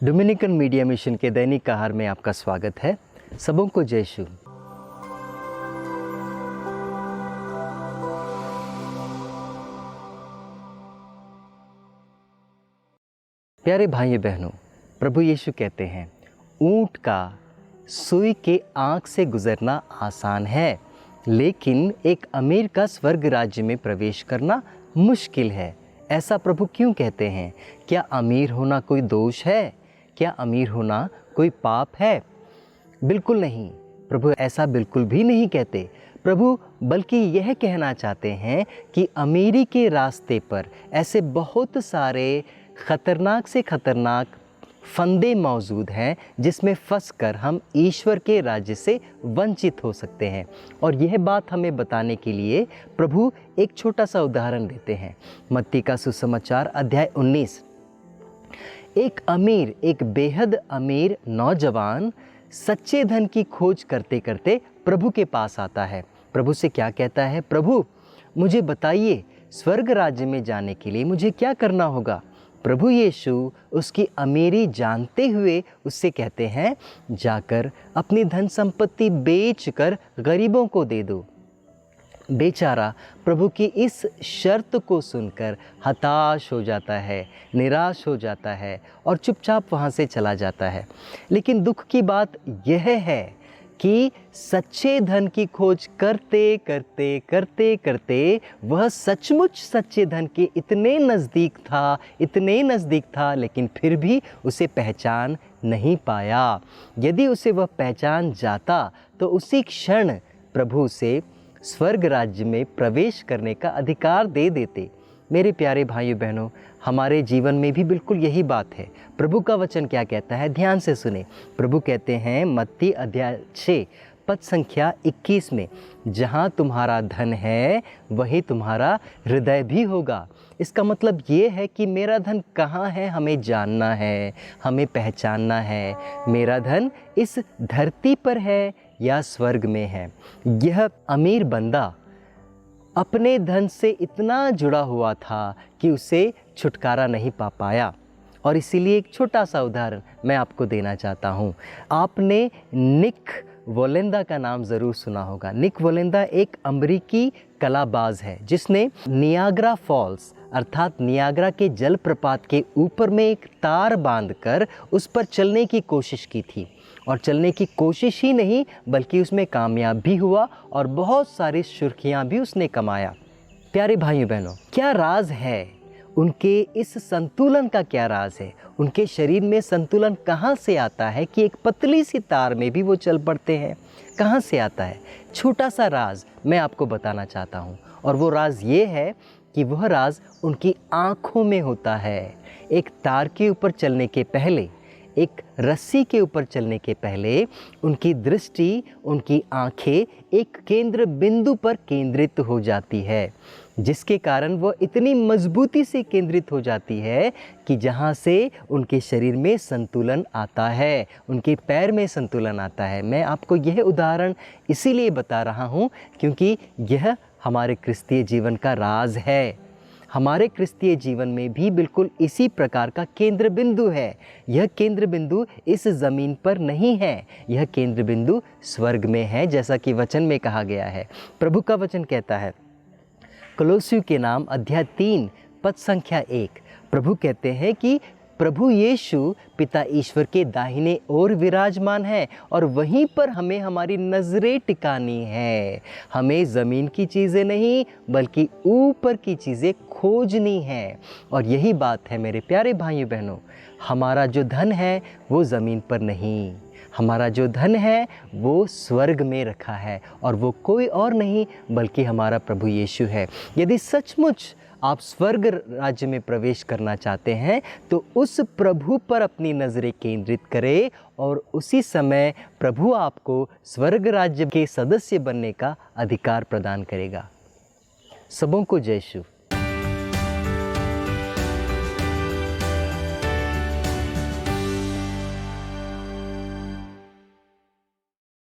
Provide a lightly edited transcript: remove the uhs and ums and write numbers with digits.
Dominican media mission के दैनिक आहार में आपका स्वागत है। सबों को जय यीशु। प्यारे भाइयों बहनों, प्रभु यीशु कहते हैं, ऊंट का सुई के आँख से गुजरना आसान है, लेकिन एक अमीर का स्वर्ग राज्य में प्रवेश करना मुश्किल है। ऐसा प्रभु क्यों कहते हैं? क्या अमीर होना कोई दोष है? क्या अमीर होना कोई पाप है? बिल्कुल नहीं, प्रभु ऐसा बिल्कुल भी नहीं कहते। प्रभु बल्कि यह कहना चाहते हैं कि अमीरी के रास्ते पर ऐसे बहुत सारे खतरनाक से खतरनाक फंदे मौजूद हैं जिसमें फंसकर हम ईश्वर के राज्य से वंचित हो सकते हैं। और यह बात हमें बताने के लिए प्रभु एक छोटा सा उदाहरण देते हैं। मत्ती का सुसमाचार अध्याय 19। एक बेहद अमीर नौजवान सच्चे धन की खोज करते करते प्रभु के पास आता है। प्रभु से क्या कहता है? प्रभु मुझे बताइए, स्वर्ग राज्य में जाने के लिए मुझे क्या करना होगा? प्रभु यीशु उसकी अमीरी जानते हुए उससे कहते हैं, जाकर अपनी धन संपत्ति बेचकर गरीबों को दे दो। बेचारा प्रभु की इस शर्त को सुनकर हताश हो जाता है, निराश हो जाता है और चुपचाप वहाँ से चला जाता है। लेकिन दुख की बात यह है कि सच्चे धन की खोज करते करते करते करते वह सचमुच सच्चे धन के इतने नज़दीक था, लेकिन फिर भी उसे पहचान नहीं पाया। यदि उसे वह पहचान जाता तो उसी क्षण प्रभु उसे स्वर्ग राज्य में प्रवेश करने का अधिकार दे देते। मेरे प्यारे भाइयों बहनों, हमारे जीवन में भी बिल्कुल यही बात है। प्रभु का वचन क्या कहता है? ध्यान से सुने। प्रभु कहते हैं मत्ती अध्याय 6 पद संख्या 21 में, जहाँ तुम्हारा धन है वही तुम्हारा हृदय भी होगा। इसका मतलब ये है कि मेरा धन कहाँ है हमें जानना है, हमें पहचानना है। मेरा धन इस धरती पर है या स्वर्ग में है। यह अमीर बंदा अपने धन से इतना जुड़ा हुआ था कि उसे छुटकारा नहीं पा पाया। और इसीलिए एक छोटा सा उदाहरण मैं आपको देना चाहता हूँ। आपने निक वोलेंदा का नाम ज़रूर सुना होगा। निक वोलेंदा एक अमेरिकी कलाबाज है जिसने नियाग्रा फॉल्स अर्थात नियाग्रा के जलप्रपात के ऊपर में एक तार बांधकर उस पर चलने की कोशिश की थी। और चलने की कोशिश ही नहीं बल्कि उसमें कामयाब भी हुआ और बहुत सारी सुर्खियां भी उसने कमाया। प्यारे भाइयों बहनों, क्या राज है उनके इस संतुलन का? क्या राज है? उनके शरीर में संतुलन कहाँ से आता है कि एक पतली सी तार में भी वो चल पड़ते हैं? कहाँ से आता है? छोटा सा राज मैं आपको बताना चाहता हूँ, और वो राज ये है कि वह राज उनकी आँखों में होता है। एक तार के ऊपर चलने के पहले, एक रस्सी के ऊपर चलने के पहले उनकी दृष्टि, उनकी आँखें एक केंद्र बिंदु पर केंद्रित हो जाती है, जिसके कारण वह इतनी मजबूती से केंद्रित हो जाती है कि जहाँ से उनके शरीर में संतुलन आता है, उनके पैर में संतुलन आता है। मैं आपको यह उदाहरण इसीलिए बता रहा हूँ क्योंकि यह हमारे क्रिस्तीय जीवन का राज है। हमारे क्रिस्तीय जीवन में भी बिल्कुल इसी प्रकार का केंद्र बिंदु है। यह केंद्र बिंदु इस ज़मीन पर नहीं है, यह केंद्र बिंदु स्वर्ग में है, जैसा कि वचन में कहा गया है। प्रभु का वचन कहता है कोलोसियों के नाम अध्याय 3 पद संख्या 1। प्रभु कहते हैं कि प्रभु यीशु पिता ईश्वर के दाहिने ओर विराजमान है और वहीं पर हमें हमारी नज़रें टिकानी है। हमें ज़मीन की चीज़ें नहीं बल्कि ऊपर की चीज़ें खोजनी है। और यही बात है मेरे प्यारे भाइयों बहनों, हमारा जो धन है वो ज़मीन पर नहीं, हमारा जो धन है वो स्वर्ग में रखा है, और वो कोई और नहीं बल्कि हमारा प्रभु यीशु है। यदि सचमुच आप स्वर्ग राज्य में प्रवेश करना चाहते हैं तो उस प्रभु पर अपनी नज़रें केंद्रित करें, और उसी समय प्रभु आपको स्वर्ग राज्य के सदस्य बनने का अधिकार प्रदान करेगा। सबों को जय यीशु।